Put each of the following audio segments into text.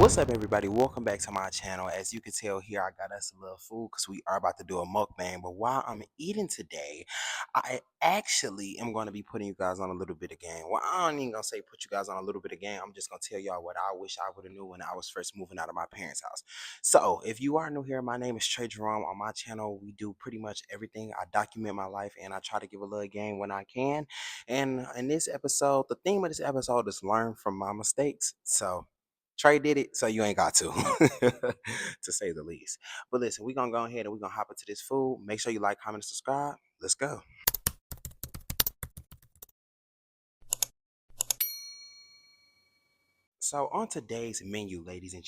What's up, everybody? Welcome back to my channel. As you can tell here, I got us a little food because we are about to do a mukbang. But while I'm eating today, I actually am going to be putting you guys on a little bit of game. Well, I don't even gonna say put you guys on a little bit of game. I'm just gonna tell y'all what I wish I would have knew when I was first moving out of my parents' house. So, if you are new here, my name is Trey Jerome. On my channel, we do pretty much everything. I document my life and I try to give a little game when I can. And in this episode, the theme of this episode is learn from my mistakes. So Trey did it, so you ain't got to, to say the least. But listen, we're gonna go ahead and we're gonna hop into this food. Make sure you like, comment, and subscribe. Let's go. So on today's menu, ladies and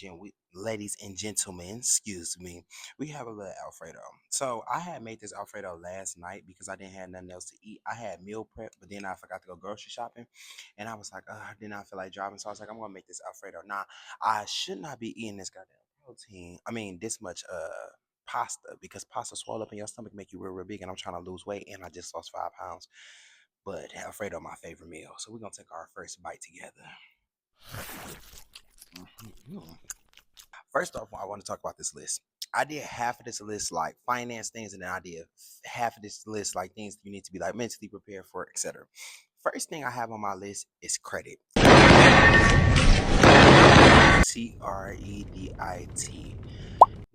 gentlemen, excuse me, we have a little Alfredo. So I had made this Alfredo last night because I didn't have nothing else to eat. I had meal prep, but then I forgot to go grocery shopping, and I was like, I did not feel like driving, so I was like, I'm gonna make this Alfredo. Now I should not be eating this goddamn protein. I mean, this much pasta because pasta swell up in your stomach, make you real, real big, and I'm trying to lose weight, and I just lost 5 pounds. But Alfredo, my favorite meal. So we're gonna take our first bite together. Mhm. First off, I want to talk about this list. I did half of this list like finance things, and then I did half of this list like things you need to be like mentally prepared for, etc. First thing I have on my list is credit. Credit.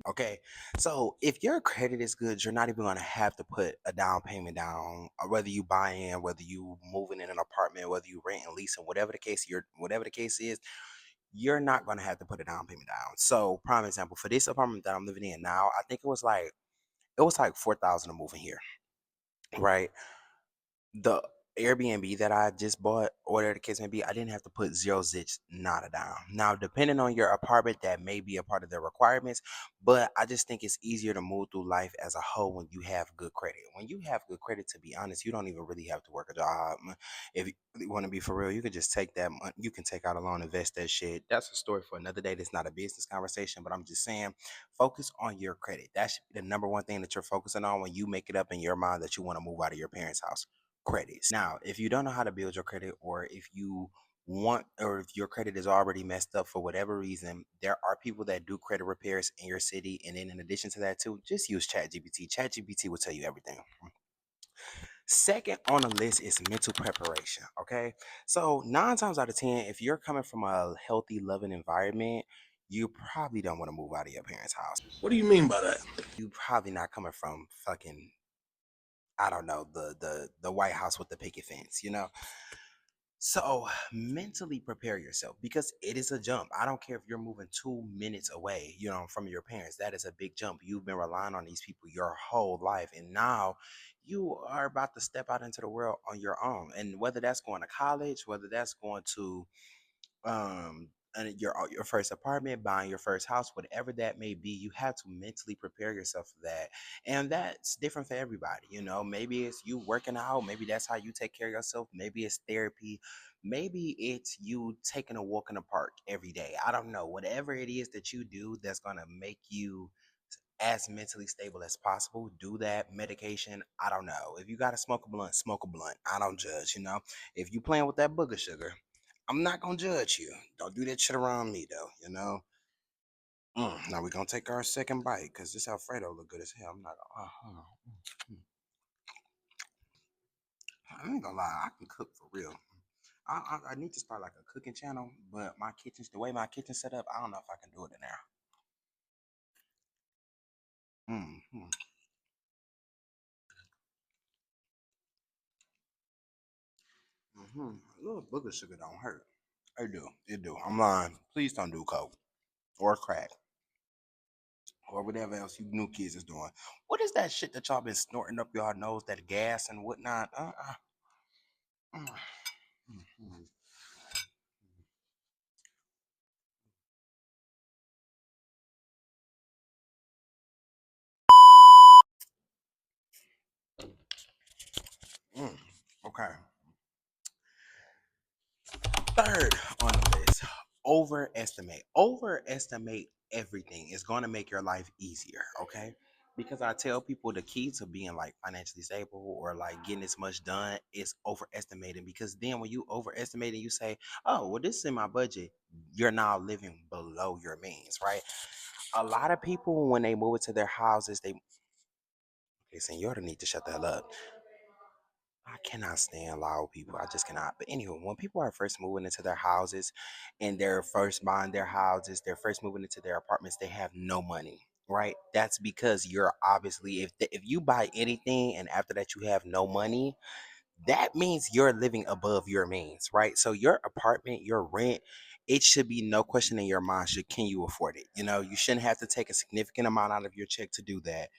Okay, so if your credit is good, you're not even gonna have to put a down payment down, whether you buy in, whether you moving in an apartment, whether you rent and leasing, whatever the case is, you're not gonna have to put a down payment down. So, prime example for this apartment that I'm living in now, I think it was like 4,000 to move in here, right? The Airbnb that I just bought, or whatever the case may be, I didn't have to put zero zits, nada down. Now, depending on your apartment, that may be a part of the requirements, but I just think it's easier to move through life as a whole when you have good credit. When you have good credit, to be honest, you don't even really have to work a job. If you really want to be for real, you can just take that money, you can take out a loan, invest that shit. That's a story for another day. That's not a business conversation, but I'm just saying, focus on your credit. That should be the number one thing that you're focusing on when you make it up in your mind that you want to move out of your parents' house. Credits. Now, if you don't know how to build your credit, or if you want, or if your credit is already messed up for whatever reason, there are people that do credit repairs in your city. And then in addition to that too, just use ChatGPT. ChatGPT will tell you everything. Second on the list is mental preparation. Okay. So 9 times out of 10, if you're coming from a healthy, loving environment, you probably don't want to move out of your parents' house. What do you mean by that? You probably not coming from fucking, I don't know, the White House with the picket fence. So mentally prepare yourself because it is a jump. I don't care if you're moving 2 minutes away, from your parents. That is a big jump. You've been relying on these people your whole life, and now you are about to step out into the world on your own. And whether that's going to college, whether that's going to and your first apartment, buying your first house, whatever that may be, you have to mentally prepare yourself for that. And that's different for everybody. Maybe it's you working out, maybe that's how you take care of yourself, maybe it's therapy, maybe it's you taking a walk in the park every day. I don't know, whatever it is that you do that's going to make you as mentally stable as possible, do that. Medication, I don't know. If you got to smoke a blunt, smoke a blunt. I don't judge. If you playing with that booger sugar, I'm not gonna judge you. Don't do that shit around me though. Now we're gonna take our second bite because this Alfredo look good as hell. I'm not gonna, mm. I ain't gonna lie, I can cook for real. I need to start like a cooking channel, but the way my kitchen's set up, I don't know if I can do it in there. Mm-hmm. Mm-hmm. A little booger sugar don't hurt. It do. It do. I'm lying. Please don't do coke or crack or whatever else you new kids is doing. What is that shit that y'all been snorting up y'all nose? That gas and whatnot. Mm, mm, mm. Okay. Third on the list, overestimate. Overestimate everything is going to make your life easier. Okay. because I tell people the key to being like financially stable or like getting as much done is overestimating. Because then when you overestimate and you say, oh, well, this is in my budget, you're now living below your means, right? A lot of people, when they move into their houses, they, okay, senor, to need to shut the hell up. I cannot stand loud people. I just cannot. But anyway, when people are first moving into their houses and they're first buying their houses, they're first moving into their apartments, they have no money, right? That's because you're obviously, if you buy anything and after that you have no money, that means you're living above your means, right? So your apartment, your rent, it should be no question in your mind, should can you afford it? You know, you shouldn't have to take a significant amount out of your check to do that,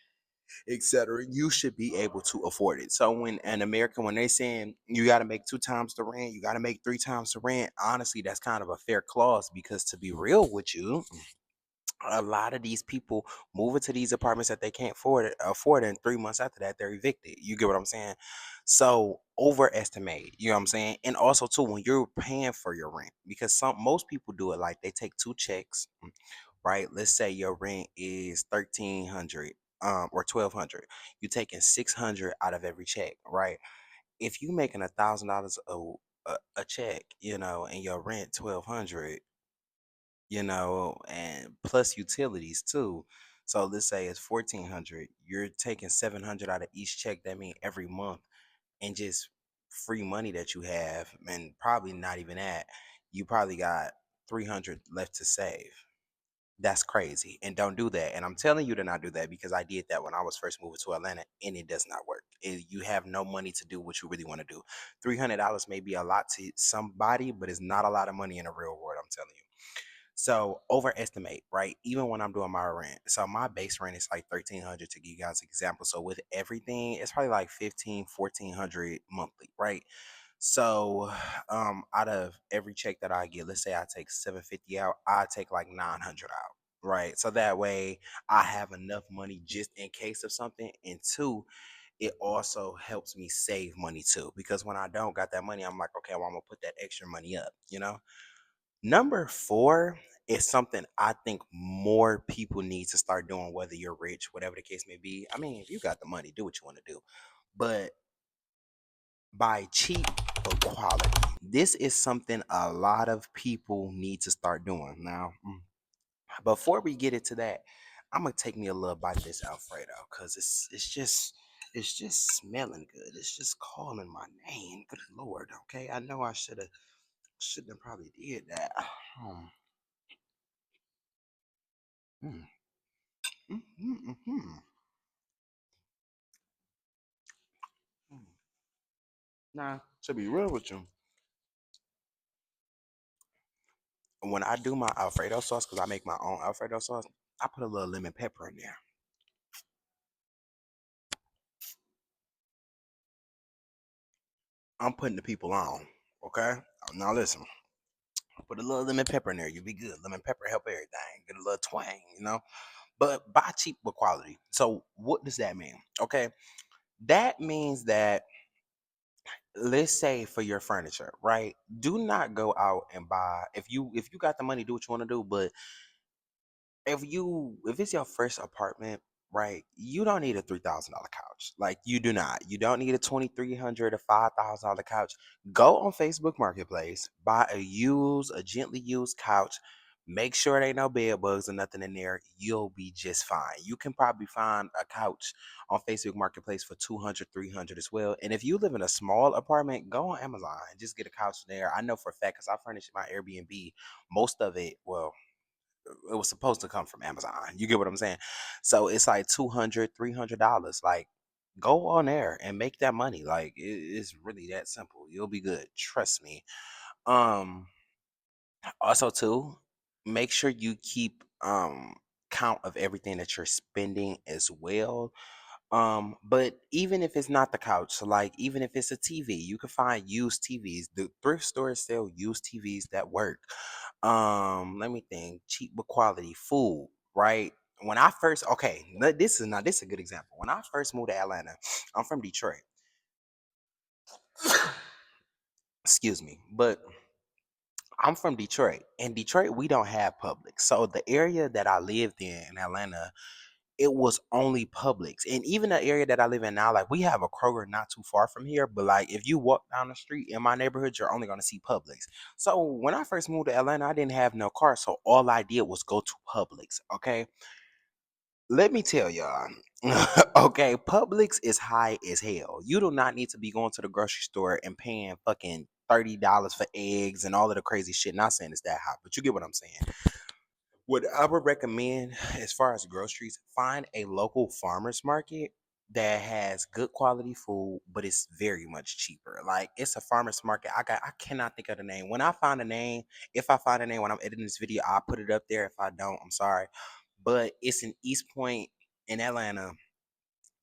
etc. You should be able to afford it. So when an American, when they saying you got to make two times the rent, you got to make three times the rent, honestly, that's kind of a fair clause because to be real with you, a lot of these people move into these apartments that they can't afford, and 3 months after that they're evicted. You get what I'm saying? So overestimate, you know what I'm saying? And also too, when you're paying for your rent, because most people do it like they take two checks, right? Let's say your rent is 1,300 or 1,200. You're taking 600 out of every check, right? If you making $1,000 a check, you know, and your rent 1,200, you know, and plus utilities too. So let's say it's 1,400. You're taking 700 out of each check. That means every month, and just free money that you have, and probably not even that. You probably got 300 left to save. That's crazy. And don't do that. And I'm telling you to not do that because I did that when I was first moving to Atlanta and it does not work. You have no money to do what you really want to do. $300 may be a lot to somebody, but it's not a lot of money in the real world. I'm telling you. So overestimate, right? Even when I'm doing my rent. So my base rent is like 1,300 to give you guys an example. So with everything, it's probably like 1,400 monthly, right? So out of every check that I get, let's say I take 750 out, I take like 900 out. Right. So that way I have enough money just in case of something. And two, it also helps me save money too. Because when I don't got that money, I'm like, okay, well, I'm gonna put that extra money up, you know? Number four is something I think more people need to start doing, whether you're rich, whatever the case may be. I mean, if you got the money, do what you want to do. But buy cheap but quality. This is something a lot of people need to start doing. Now, before we get into that, I'm gonna take me a little bite of this Alfredo because it's just smelling good. It's just calling my name. Good Lord, okay. I know I shouldn't have probably did that. Um, mm, mm, mm, mm, mm. Mm. Nah, to be real with you, when I do my Alfredo sauce, because I make my own Alfredo sauce, I put a little lemon pepper in there. I'm putting the people on. Okay? Now listen, put a little lemon pepper in there. You'll be good. Lemon pepper help everything. Get a little twang, you know? But buy cheap with quality. So what does that mean? Okay. That means that let's say for your furniture, right? Do not go out and buy if you got the money, do what you want to do, but if it's your first apartment, right, you don't need a $3,000 couch. Like you do not. You don't need a 2,300 or $5,000 couch. Go on Facebook Marketplace, buy a gently used couch. Make sure there ain't no bed bugs or nothing in there. You'll be just fine. You can probably find a couch on Facebook Marketplace for 200, 300 as well. And if you live in a small apartment, go on Amazon and just get a couch there. I know for a fact because I furnished my Airbnb, most of it, well, it was supposed to come from Amazon. You get what I'm saying? So it's like 200, $300. Like go on there and make that money. Like it's really that simple. You'll be good. Trust me. Um Also too, make sure you keep count of everything that you're spending as well. But even if it's not the couch, so like even if it's a TV, you can find used TVs. The thrift stores sell used TVs that work. Let me think. Cheap but quality food, right? When I first, okay, this is a good example. When I first moved to Atlanta, I'm from Detroit. Excuse me, but I'm from Detroit. In Detroit, we don't have public. So the area that I lived in Atlanta, it was only Publix. And even the area that I live in now, like we have a Kroger not too far from here, but like if you walk down the street in my neighborhood, you're only gonna see Publix. So when I first moved to Atlanta, I didn't have no car, so all I did was go to Publix. Okay, let me tell y'all. Okay, Publix is high as hell. You do not need to be going to the grocery store and paying fucking $30 for eggs and all of the crazy shit. Not saying it's that high, but you get what I'm saying. What I would recommend as far as groceries, find a local farmers market that has good quality food, but it's very much cheaper. Like it's a farmers market. I cannot think of the name. When I find a name, if I find a name when I'm editing this video, I'll put it up there. If I don't, I'm sorry. But it's in East Point in Atlanta.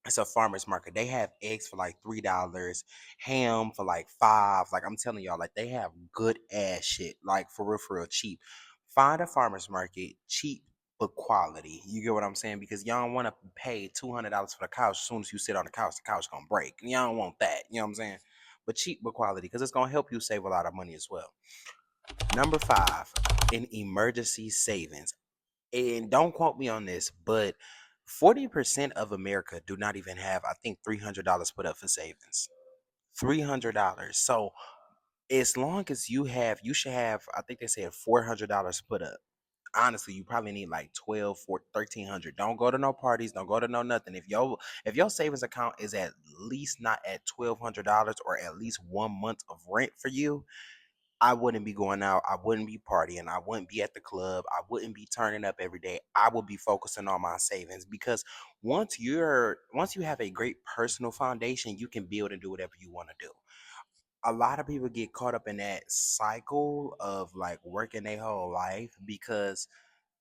It's a farmers market. They have eggs for like $3, ham for like 5. Like I'm telling y'all, like they have good ass shit, like for real cheap. Find a farmers market, cheap but quality. You get what I'm saying? Because y'all don't want to pay $200 for the couch. As soon as you sit on the couch gonna break. Y'all don't want that. You know what I'm saying? But cheap but quality, because it's gonna help you save a lot of money as well. Number 5, an emergency savings. And don't quote me on this, but 40% of America do not even have, I think, $300 put up for savings. $300. So as long as you should have, I think they said $400 put up. Honestly, you probably need like 12 for 1300. Don't go to no parties, don't go to no nothing. If your savings account is at least not at $1,200 or at least 1 month of rent for you, I wouldn't be going out. I wouldn't be partying. I wouldn't be at the club. I wouldn't be turning up every day. I would be focusing on my savings, because once you have a great personal foundation, you can build and do whatever you want to do. A lot of people get caught up in that cycle of like working their whole life because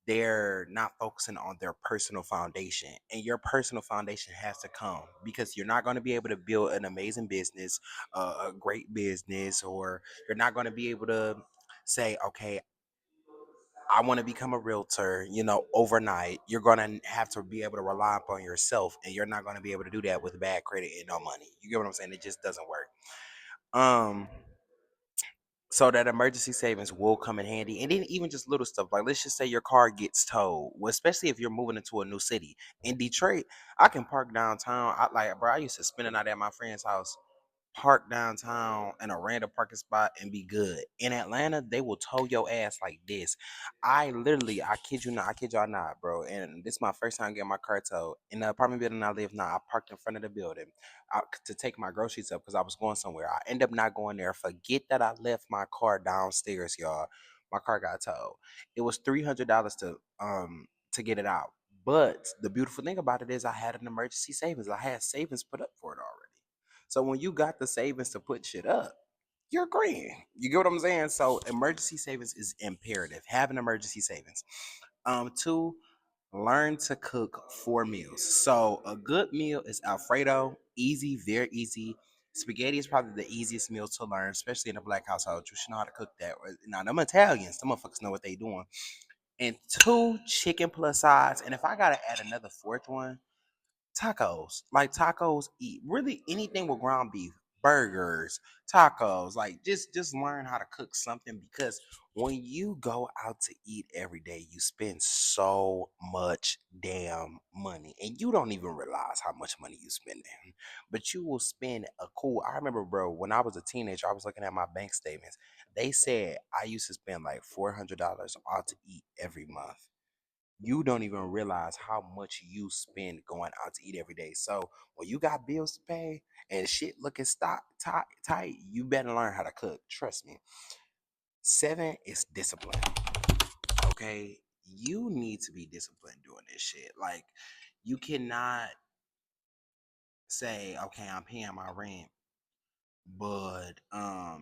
they're not focusing on their personal foundation. And your personal foundation has to come, because you're not going to be able to build an amazing business, a great business, or you're not going to be able to say, okay, I want to become a realtor, overnight. You're going to have to be able to rely upon yourself, and you're not going to be able to do that with bad credit and no money. You get what I'm saying? It just doesn't work. um so that emergency savings will come in handy. And then even just little stuff, like let's just say your car gets towed, well, especially if you're moving into a new city. In Detroit, I can park downtown. I used to spend the night at my friend's house, park downtown in a random parking spot, and be good. In Atlanta, they will tow your ass like this. I kid you not, I kid y'all not, bro. And this is my first time getting my car towed. In the apartment building I live now, I parked in front of the building to take my groceries up because I was going somewhere. I end up not going there. Forget that I left my car downstairs, y'all. My car got towed. It was $300 to get it out. But the beautiful thing about it is I had an emergency savings. I had savings put up for it already. So when you got the savings to put shit up, you're green. You get what I'm saying? So emergency savings is imperative. Have an emergency savings. Two, learn to cook 4 meals. So a good meal is Alfredo, easy, very easy. Spaghetti is probably the easiest meal to learn, especially in a black household. You should know how to cook that. Now, them Italians, some motherfuckers know what they doing. And two, chicken plus sides. And if I gotta add another fourth one, tacos. Like tacos, eat really anything with ground beef, burgers, tacos. Like just learn how to cook something, because when you go out to eat every day, you spend so much damn money and you don't even realize how much money you spending. But you will spend a cool. I remember, bro, when I was a teenager, I was looking at my bank statements. They said I used to spend like $400 out to eat every month. You don't even realize how much you spend going out to eat every day. So when you got bills to pay and shit looking tight, you better learn how to cook. Trust me. 7 is discipline. Okay, you need to be disciplined doing this shit. Like you cannot say, okay, I'm paying my rent, but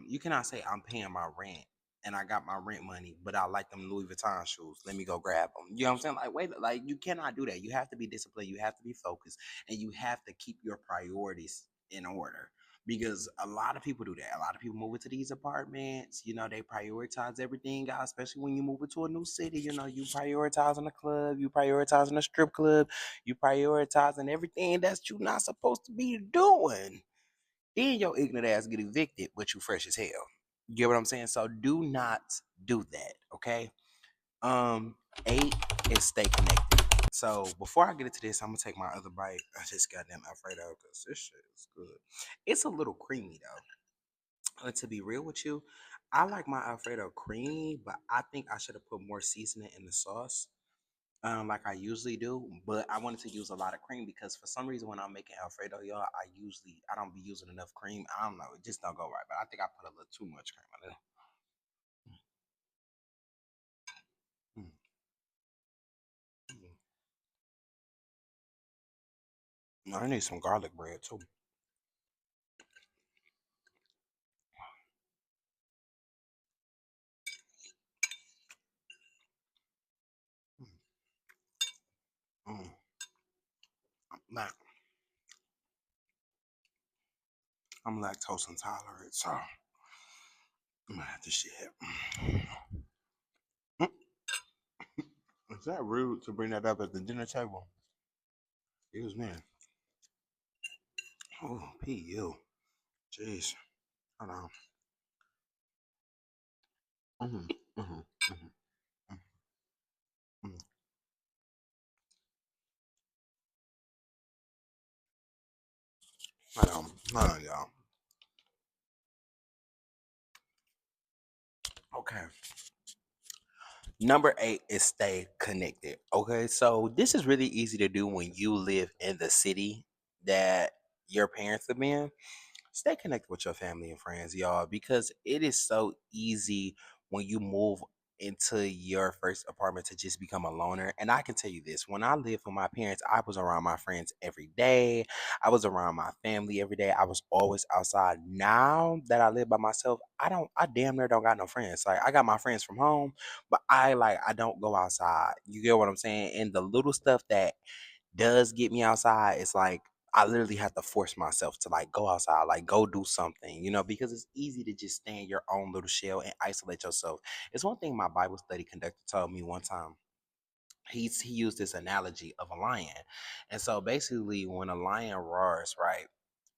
you cannot say I'm paying my rent and I got my rent money, but I like them Louis Vuitton shoes. Let me go grab them. You know what I'm saying? Like, wait, like you cannot do that. You have to be disciplined. You have to be focused, and you have to keep your priorities in order. Because a lot of people do that. A lot of people move into these apartments. They prioritize everything out, especially when you move into a new city. You prioritizing the club, you prioritizing the strip club, you prioritizing everything that you're not supposed to be doing. Then your ignorant ass get evicted, but you fresh as hell. You get what I'm saying? So do not do that, okay? Um, 8 is stay connected. So before I get into this, I'm gonna take my other bite. I just got them Alfredo because this shit is good. It's a little creamy though. To be real with you, I like my Alfredo creamy, but I think I should have put more seasoning in the sauce, like I usually do. But I wanted to use a lot of cream because for some reason when I'm making Alfredo, y'all, I don't be using enough cream. I don't know, it just don't go right. But I think I put a little too much cream on it. Mm, mm. No, I need some garlic bread too. Mm, mm. Like, I'm lactose intolerant, so I'm gonna have to shit. Mm. Is that rude to bring that up at the dinner table? Excuse me. Oh, PU. Jeez. Hold on. Mm-hmm, mm-hmm, mm-hmm, mm-hmm. Hold on, y'all. Okay. Number eight is stay connected. Okay, so this is really easy to do when you live in the city that your parents live in. Stay connected with your family and friends, y'all, because it is so easy when you move into your first apartment to just become a loner. And I can tell you this, when I lived with my parents, I was around my friends every day. I was around my family every day. I was always outside. Now that I live by myself, I damn near don't got no friends. Like I got my friends from home, but I don't go outside. You get what I'm saying? And the little stuff that does get me outside, it's like I literally have to force myself to like go outside, like go do something, because it's easy to just stay in your own little shell and isolate yourself. It's one thing my Bible study conductor told me one time. He used this analogy of a lion. And so basically when a lion roars, right,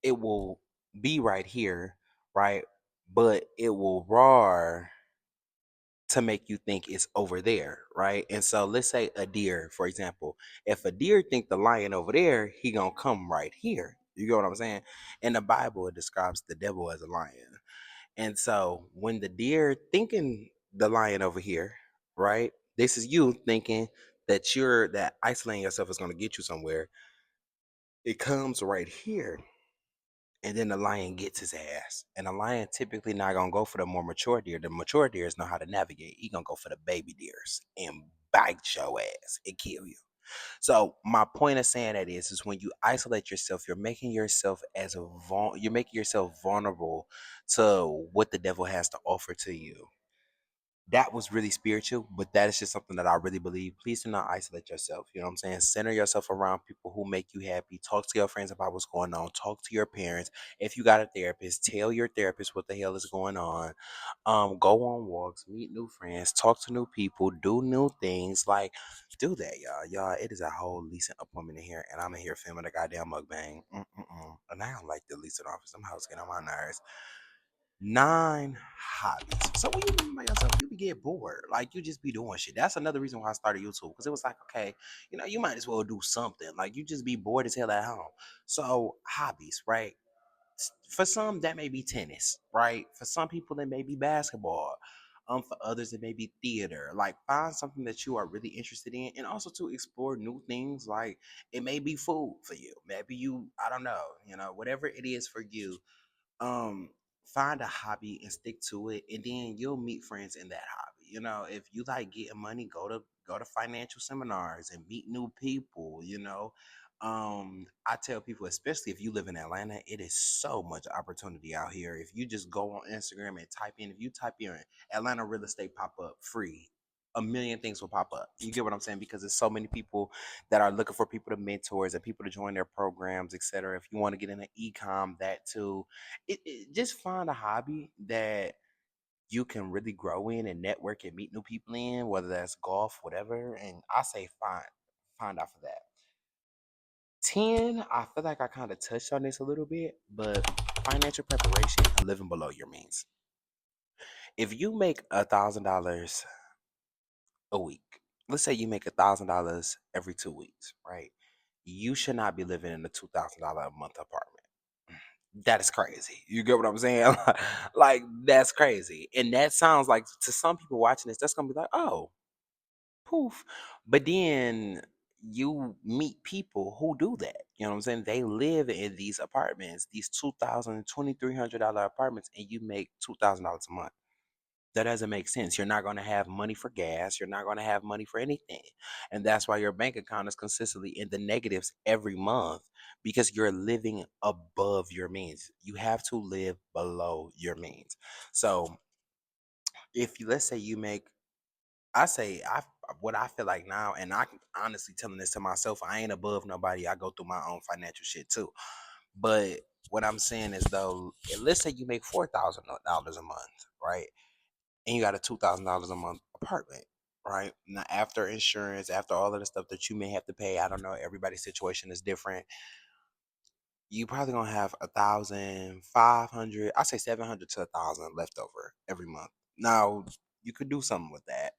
it will be right here, right? But it will roar to make you think it's over there, right? And so let's say a deer, for example. If a deer think the lion over there, he gonna come right here. You get what I'm saying? In the Bible, it describes the devil as a lion. And so when the deer thinking the lion over here, right? This is you thinking that isolating yourself is gonna get you somewhere. It comes right here, and then the lion gets his ass. And the lion typically not gonna go for the more mature deer. The mature deers know how to navigate. He gonna go for the baby deers and bite your ass and kill you. So my point of saying that is when you isolate yourself, you're making yourself vulnerable to what the devil has to offer to you. That was really spiritual, but that is just something that I really believe. Please do not isolate yourself. You know what I'm saying? Center yourself around people who make you happy. Talk to your friends about what's going on. Talk to your parents. If you got a therapist, tell your therapist what the hell is going on. Go on walks, meet new friends, talk to new people, do new things. Like, do that, y'all. Y'all, it is a whole leasing appointment in here, and I'm in here filming a goddamn mukbang. And I don't like the leasing office. Some house getting on my nerves. Nine hobbies. So when you be by yourself, you be get bored. Like you just be doing shit. That's another reason why I started YouTube. Because it was like, okay, you might as well do something. Like you just be bored as hell at home. So hobbies, right? For some that may be tennis, right? For some people it may be basketball. For others it may be theater. Like find something that you are really interested in, and also to explore new things. Like it may be food for you. Maybe I don't know, whatever it is for you. um Find a hobby and stick to it, and then you'll meet friends in that hobby. If you like getting money, go to financial seminars and meet new people. I tell people, especially if you live in Atlanta, it is so much opportunity out here. If you just go on Instagram and if you type in Atlanta real estate pop up free, a million things will pop up. You get what I'm saying? Because there's so many people that are looking for people to mentors and people to join their programs, etc. If you want to get into ecom, that too. Just find a hobby that you can really grow in and network and meet new people in, whether that's golf, whatever. And I say find out for that. 10, I feel like I kind of touched on this a little bit, but financial preparation and living below your means. If you make $1,000 a week, let's say you make $1,000 every 2 weeks, right? You should not be living in a $2,000 a month apartment. That is crazy. You get what I'm saying? Like, that's crazy. And that sounds like, to some people watching this, that's gonna be like, oh, poof. But then you meet people who do that. You know what I'm saying? They live in these apartments, these $2,000, $2,300 apartments, and you make $2,000 a month. That doesn't make sense. You're not going to have money for gas. You're not going to have money for anything. And that's why your bank account is consistently in the negatives every month, because you're living above your means. You have to live below your means. So if you, let's say you make, I say, what I feel like now, and I can honestly telling this to myself, I ain't above nobody. I go through my own financial shit too. But what I'm saying is, though, let's say you make $4,000 a month, right? And you got a $2,000 a month apartment, right? Now, after insurance, after all of the stuff that you may have to pay, I don't know, everybody's situation is different. You probably gonna have 1,500, I say 700 to 1,000 left over every month. Now, you could do something with that,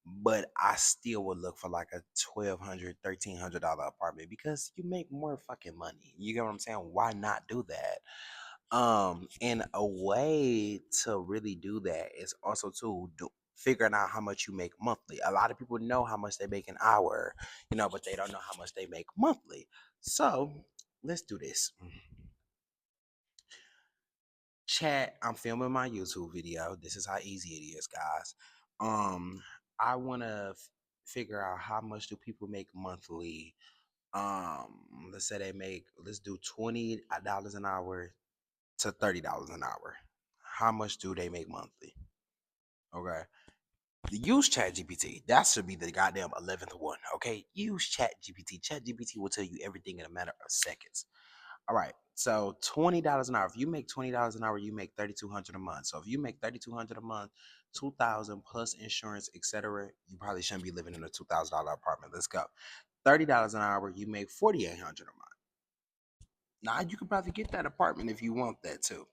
but I still would look for like a $1,200, $1,300 apartment, because you make more fucking money. You get what I'm saying? Why not do that? And a way to really do that is also to figuring out how much you make monthly. A lot of people know how much they make an hour, but they don't know how much they make monthly. So let's do this. Chat, I'm filming my YouTube video. This is how easy it is, guys. Um, I wanna figure out how much do people make monthly. Let's say they make, let's do $20 an hour to $30 an hour. How much do they make monthly? Okay. Use Chat GPT. That should be the goddamn 11th one. Okay. Use Chat GPT. Chat GPT will tell you everything in a matter of seconds. All right. So $20 an hour. If you make $20 an hour, you make 3,200 a month. So if you make 3,200 a month, 2,000 plus insurance, etc., you probably shouldn't be living in a $2,000 apartment. Let's go. $30 an hour, you make 4,800 a month. Now you could probably get that apartment if you want that too.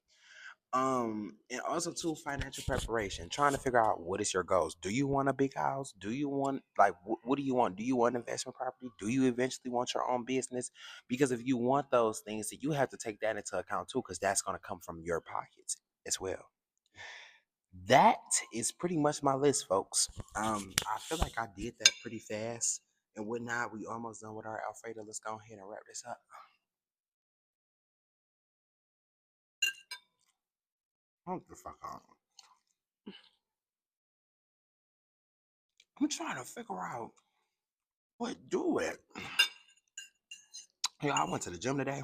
And also too, financial preparation, trying to figure out what is your goals. Do you want a big house? Do you want, like, what do you want? Do you want investment property? Do you eventually want your own business? Because if you want those things, then you have to take that into account too, because that's going to come from your pockets as well. That is pretty much my list, folks. I feel like I did that pretty fast and whatnot. We almost done with our Alfredo. Let's go ahead and wrap this up. What the fuck on? I'm trying to figure out what do it. Yeah, I went to the gym today.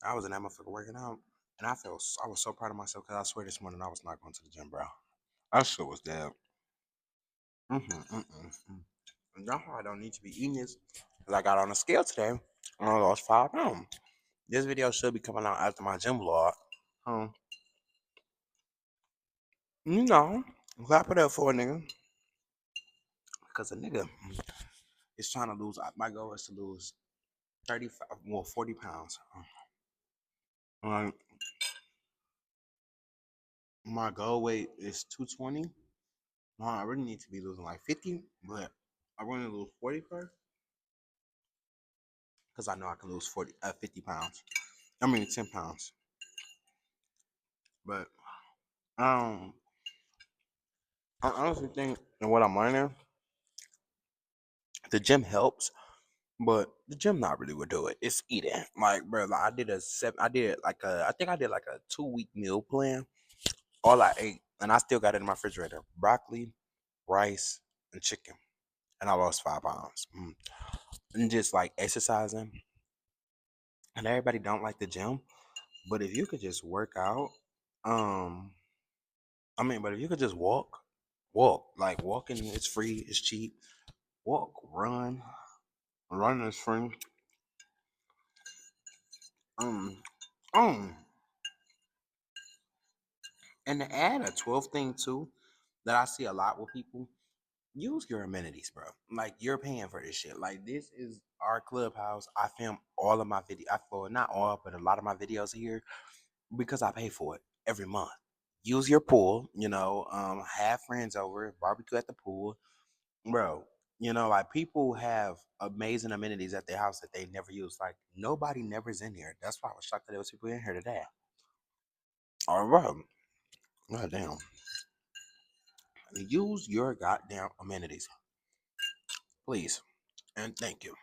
I was in that motherfucker working out, and I was so proud of myself, because I swear this morning I was not going to the gym, bro. I sure was dead. Mm. And that's why I don't need to be eating this, because I got on a scale today and I lost 5 pounds. This video should be coming out after my gym vlog. Um, you know, clap it up for a nigga, because a nigga is trying to lose. My goal is to lose 35, well, 40 pounds. Um, my goal weight is 220. I really need to be losing like 50, but I want to lose 40 first, because I know I can lose 50 pounds. I mean, 10 pounds. But um, I honestly think, and what I'm learning, the gym helps, but the gym not really would do it. It's eating. Like, bro, like I did like I think I did like a 2 week meal plan. All I ate, and I still got it in my refrigerator: broccoli, rice, and chicken, and I lost 5 pounds. And just like exercising, and everybody don't like the gym, but if you could just work out, um, but if you could just walk, like walking is free, it's cheap. Walk, running is free. Um, um, and to add a 12th thing too, that I see a lot with people, use your amenities, bro. Like, you're paying for this shit. Like, this is our clubhouse. I film all of my video. Not all, but a lot of my videos here, because I pay for it every month. Use your pool, have friends over, barbecue at the pool. Bro, like people have amazing amenities at their house that they never use. Like nobody never's in here. That's why I was shocked that there was people in here today. All right. God damn. Use your goddamn amenities, please. And thank you.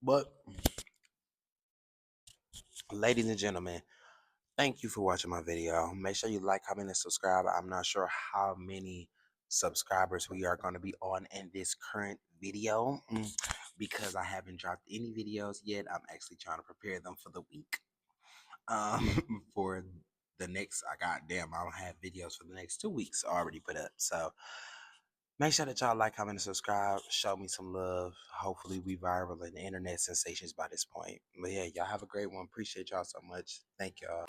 But, ladies and gentlemen, thank you for watching my video. Make sure you like, comment, and subscribe. I'm not sure how many subscribers we are going to be on in this current video because I haven't dropped any videos yet. I'm actually trying to prepare them for the week. For the next, I goddamn, I don't have videos for the next 2 weeks already put up. So make sure that y'all like, comment, and subscribe. Show me some love. Hopefully we viral and internet sensations by this point. But yeah, y'all have a great one. Appreciate y'all so much. Thank y'all.